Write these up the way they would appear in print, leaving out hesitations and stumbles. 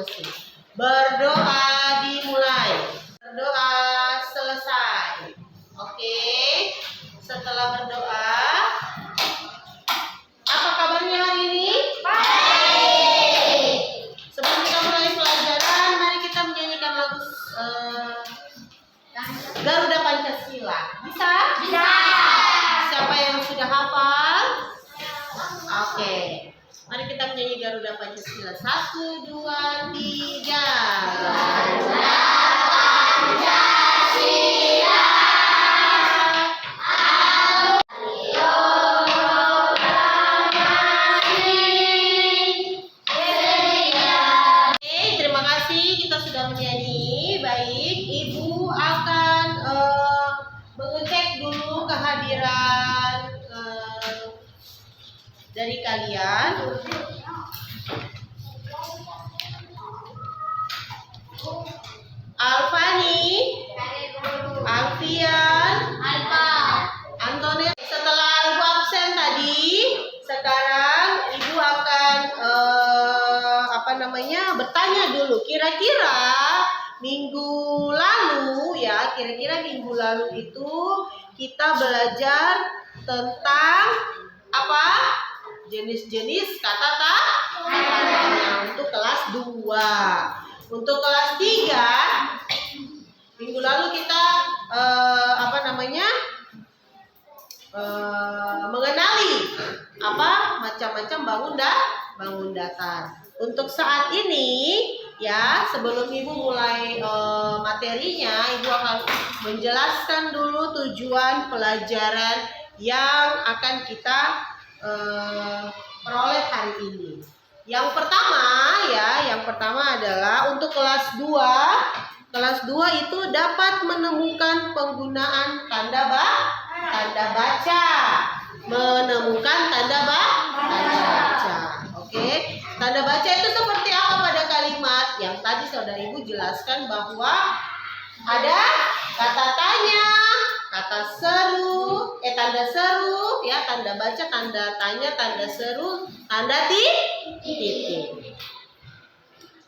selesai. Berdoa dimulai. Berdoa selesai. Oke. Setelah berdoa, apa kabarnya hari ini? Baik. Sebelum kita mulai pelajaran, mari kita menyanyikan lagu Garuda Pancasila. Bisa? Bisa. Siapa yang sudah hafal? Oke. Mari kita menyanyi Garuda Pancasila. 1, 2, 3. Garuda Pancasila. Oke, terima kasih. Kita sudah menyanyi. Baik, Ibu akan mengecek dulu kehadiran dari kalian. Alfani, Alfian, Antonia. Setelah Ibu absen tadi, sekarang Ibu akan bertanya dulu. Kira-kira minggu lalu itu kita belajar tentang apa? Jenis-jenis kata tanya untuk kelas 2. Untuk kelas 3 minggu lalu kita mengenali macam-macam bangun datar. Untuk saat ini ya, sebelum Ibu mulai materinya, Ibu akan menjelaskan dulu tujuan pelajaran yang akan kita peroleh hari ini. Yang pertama adalah untuk kelas 2. Kelas 2 itu dapat menemukan penggunaan tanda baca. Menemukan tanda baca. Oke. Tanda baca itu seperti apa pada kalimat? Yang tadi saudara Ibu jelaskan bahwa ada kata tanya, kata seru, tanda seru, ya, tanda baca, tanda tanya, tanda seru, tanda titik.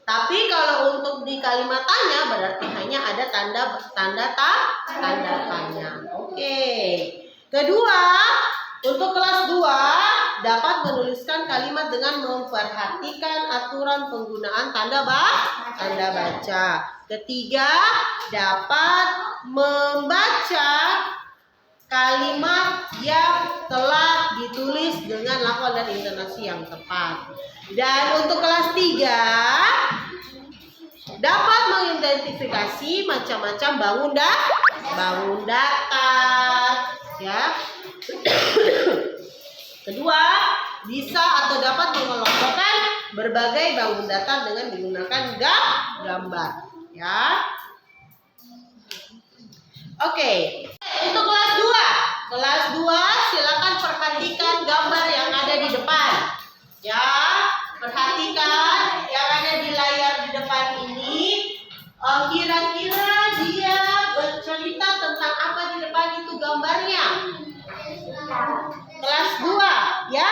Tapi kalau untuk di kalimat tanya berarti hanya ada tanda tanya. Oke. Kedua, untuk kelas 2 dapat menuliskan kalimat dengan memperhatikan aturan penggunaan tanda baca. Ketiga, dapat membaca kalimat yang telah ditulis dengan lafal dan intonasi yang tepat. Dan untuk kelas 3 dapat mengidentifikasi macam-macam bangun datar, ya. Kedua, bisa atau dapat mengelompokkan berbagai bangun datar dengan menggunakan gambar, ya. Oke. Untuk kelas 2 silakan perhatikan gambar yang ada di depan. Ya, perhatikan yang ada di layar di depan ini. Kira-kira dia bercerita tentang apa di depan itu gambarnya? Kelas 2, ya?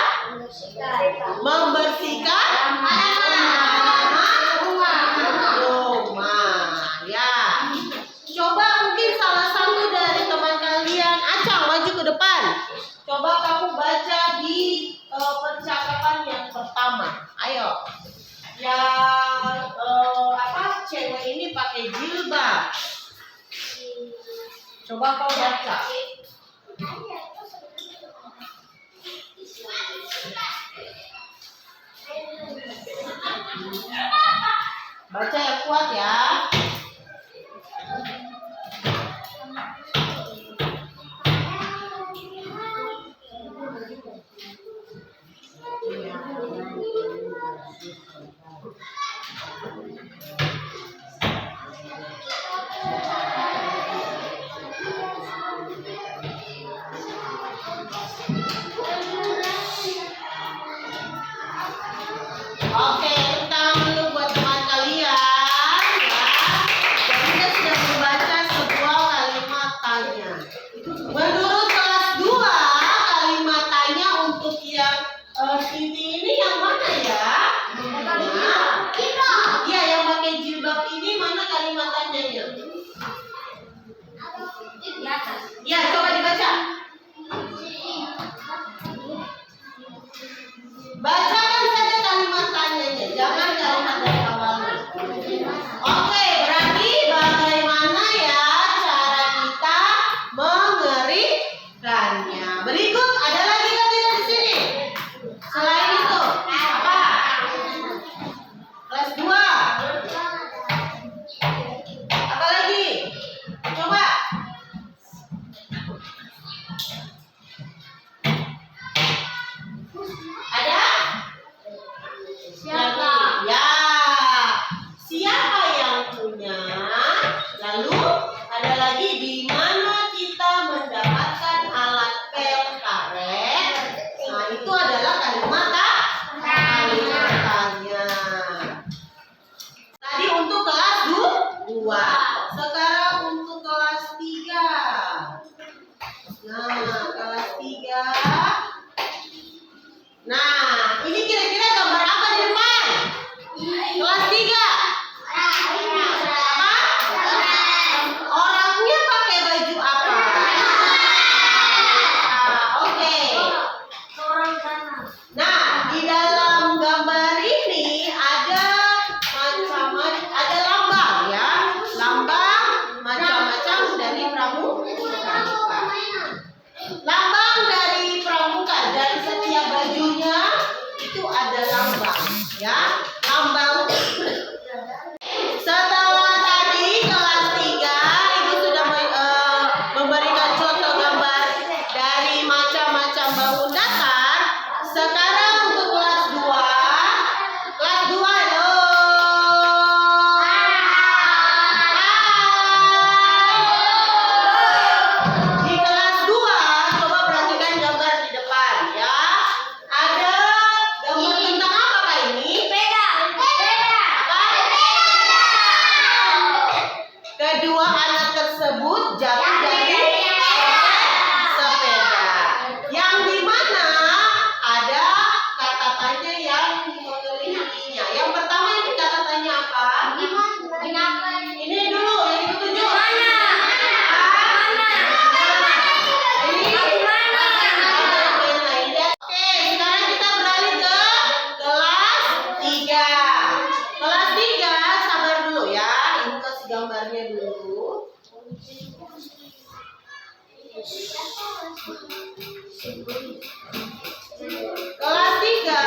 Membersihkan rumah, ya. Coba mungkin salah satu dari teman kalian, Acang, maju ke depan. Coba kamu baca di percakapan yang pertama. Ayo. Yang cewek ini pakai jilbab. Coba kau baca. Baca yang kuat ya. Oke, tentang dulu buat teman kalian, ya. Dan kita sudah membaca sebuah kalimat tanya. Menurut kelas 2, kalimat tanya untuk yang Siti ini yang mana ya? Iya, yang jawabannya. Berikut ada lagi yang tidak di sini. Selain itu, apa? Kelas 2. Apa lagi? Coba. Ada? Siapa? Ya. Siapa yang punya? Lalu ada lagi di mana kita mendapatkan alat pel karet? Nah, itu adalah kalimat tanya. Tadi untuk kelas 2. Sekarang untuk kelas 3. Nah, kelas 3. Nah, ini kira-kira gambar apa di depan? Kelas 3. Apa? Orangnya pakai baju apa? Oke. Nah, di dalam gambar ini ada ada lambang ya. Lambang macam-macam dari pramuka. Lambang dari pramuka, dari setiap bajunya itu ada lambang ya. Lambang. Setelah tadi kelas 3 Ibu sudah memberikan contoh gambar dari macam-macam bangun datar. Sekarang untuk kelas 2. Kelas 2 halo. Di kelas 2 coba perhatikan gambar di depan ya. Ada gambar tentang apa Kak ini? Kedua anak tersebut jatuh dari sepeda. Yang dimana ada kata tanya yang mengelilinginya. Yang pertama ini kata tanya apa? Ini dulu yang ketujuh. Oke, sekarang kita beralih ke kelas 3. Kelas 3, sabar dulu ya. Ibu kasih gambarnya dulu. Kelas 3.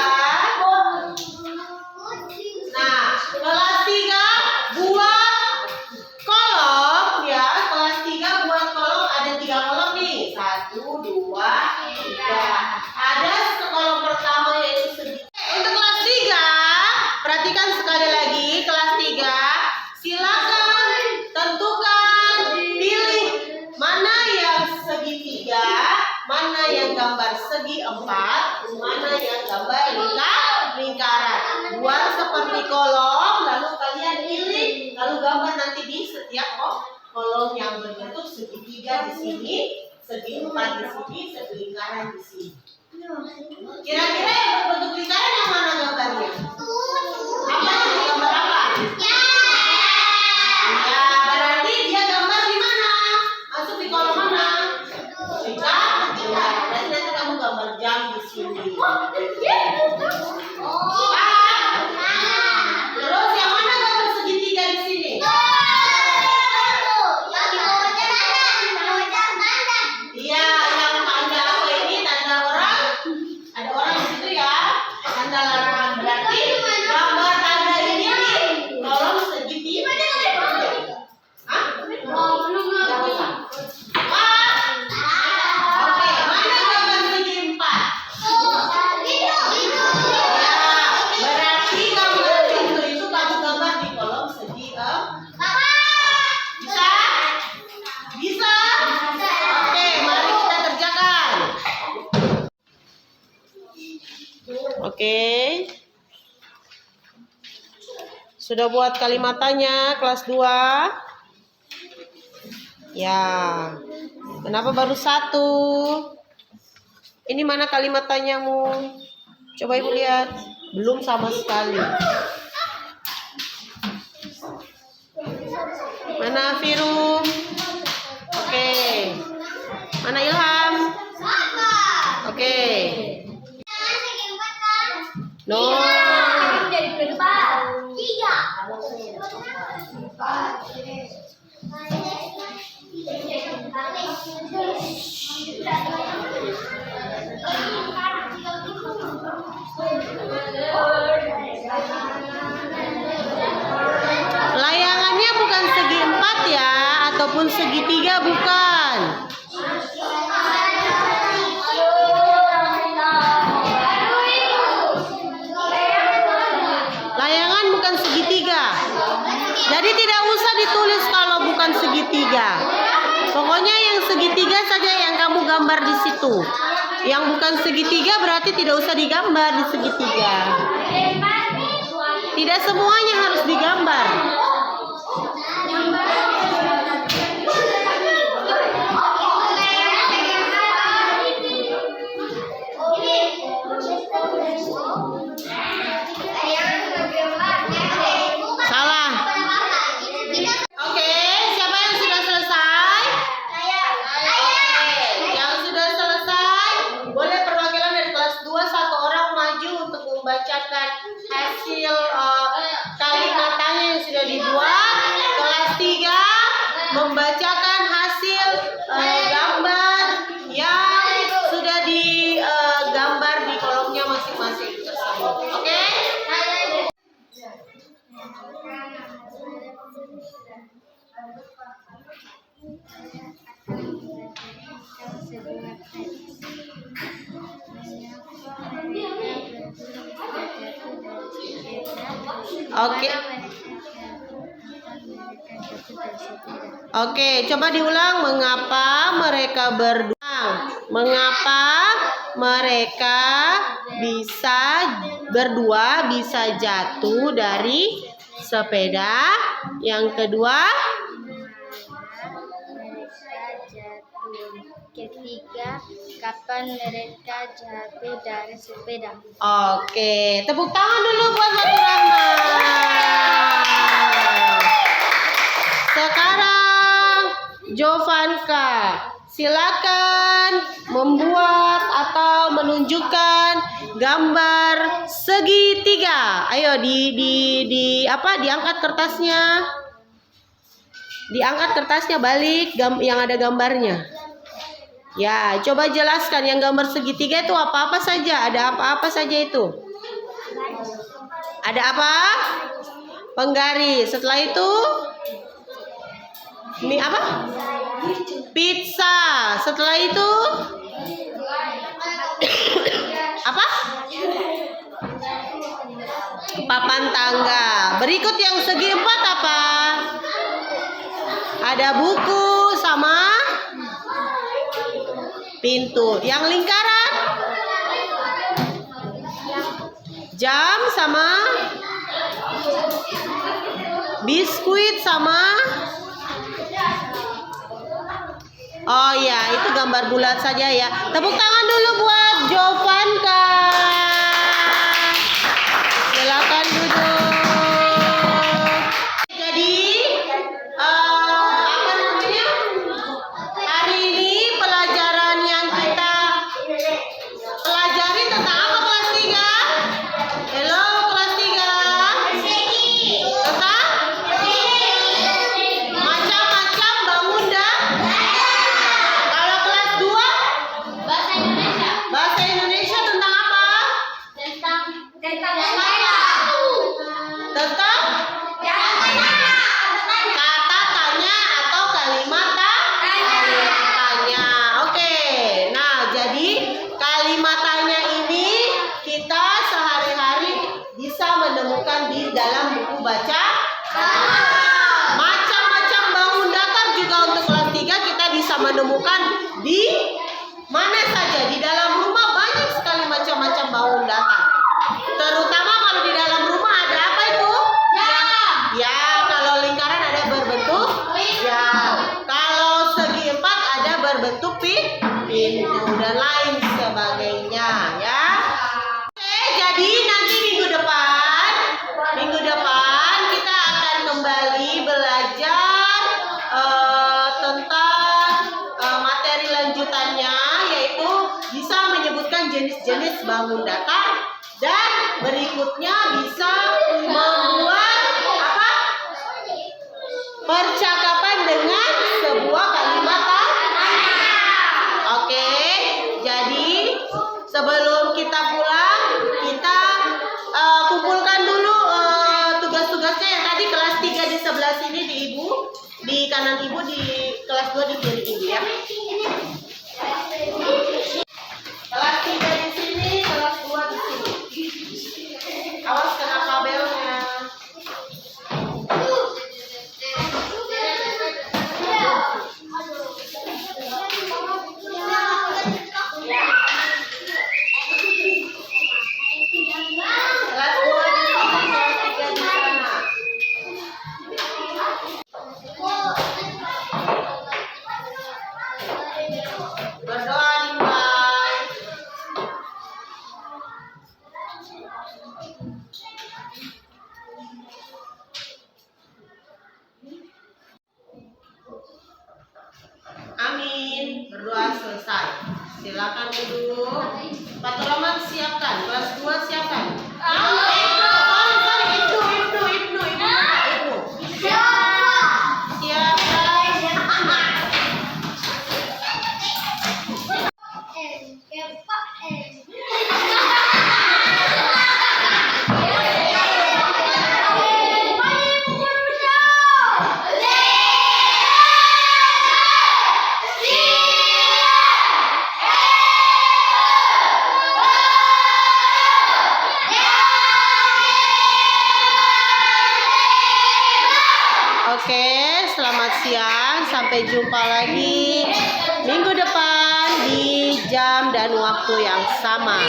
Nah, kelas 3 buat kolom ya. Kelas 3 buat kolom ada 3 kolom nih. 1, 2, 3. Ada kolom pertama yaitu segi. Untuk kelas 3, perhatikan sekali lagi kelas 3. Silakan tentukan, pilih mana yang segitiga, mana yang gambar segi 4, mana yang gambar lingkaran. Buat seperti kolom, lalu kalian pilih, lalu gambar nanti di setiap kolom yang berbentuk segitiga di sini, segi 4 di sini, segi lingkaran di sini. Kira-kira yang berbentuk lingkaran yang mana gambarnya? Apa itu gambar apa? Ya, berarti dia gambar di mana? Masuk di kolom mana? Lingkaran. Ya, berarti nanti kamu gambar jam di sini. Terus yang mana gambar segitiga di sini? Iya, yang tanda apa ini? Tanda orang. Ada orang di situ ya. Tanda larangan. Berarti gambar tanda ini di kolom segitiga. Hah? Nggak usah. Oke, mana gambar segi 4? Ya, berarti gambar itu kamu gambar di kolom segi 4. Bisa? Bisa? Oke, mari kita kerjakan. Oke. Sudah buat kalimat tanya kelas 2? Ya. Kenapa baru 1? Ini mana kalimat tanyamu? Coba Ibu lihat. Belum sama sekali. Mana Firum? Oke. Mana Ilham? Oke. No. Dari depan. 3. ataupun segitiga bukan. Layangan bukan segitiga. Jadi tidak usah ditulis kalau bukan segitiga. Pokoknya yang segitiga saja yang kamu gambar di situ. Yang bukan segitiga berarti tidak usah digambar di segitiga. Tidak semuanya harus digambar. Salah. Oke, siapa yang sudah selesai? Oke, yang sudah selesai, boleh perwakilan dari kelas 2 satu orang maju untuk membacakan hasil kalimatnya yang sudah dibuat. Kelas 3 membacakan hasil gambar yang sudah digambar di kolomnya masing-masing tersebut. Oke? Oke. Oke, coba diulang. Mengapa mereka berdua bisa jatuh dari sepeda? Yang kedua, ketiga, kapan mereka jatuh dari sepeda? oke, tepuk tangan dulu buat Fatur Rahman. Sekarang Jovanka, silakan membuat atau menunjukkan gambar segitiga. Ayo diangkat kertasnya. Diangkat kertasnya, balik yang ada gambarnya. Ya, coba jelaskan yang gambar segitiga itu apa-apa saja. Ada apa-apa saja itu? Ada apa? Penggaris. Setelah itu ini apa? Pizza. Setelah itu apa? Papan tangga. Berikut yang segi empat apa? Ada buku sama pintu. Yang lingkaran? Jam sama biskuit sama. Oh ya, itu gambar bulat saja ya. Tepuk tangan dulu buat Jovanka. Silakan duduk. Jadi apa namanya? Hari ini pelajaran yang kita pelajari tentang apa kelas 3? Halo kelas 3. Tentang macam-macam bangun dan kalau kelas 2 bahasa Indonesia tentang apa? Tentang Tentang kata tanya atau kalimat tanya. Oke. Nah, jadi kalimat tanya ini kita sehari-hari bisa menemukan di dalam buku baca. Macam-macam bangun datar juga untuk kelas 3 kita bisa menemukan di mana saja. Di dalam rumah banyak sekali macam-macam bangun datar. Terutama kalau di dalam rumah ada apa itu? Ya, kalau lingkaran ada berbentuk ya. Kalau segi empat ada berbentuk pintu dan lain sebagainya ya. Oke, jadi nanti minggu depan kita akan kembali belajar tentang materi lanjutannya, yaitu bisa menyebutkan jenis-jenis bangun datar dan berikutnya bisa membuat apa? Percakapan dengan sebuah kalimat tanya. Oke, jadi sebelum kita pulang, kita kumpulkan dulu tugas-tugasnya yang tadi kelas 3 di sebelah sini di kanan ibu di silakan duduk. Pak Tolaman siapkan, kelas 2 siapkan. Ibnu. Oke, selamat siang. Sampai jumpa lagi minggu depan di jam dan waktu yang sama.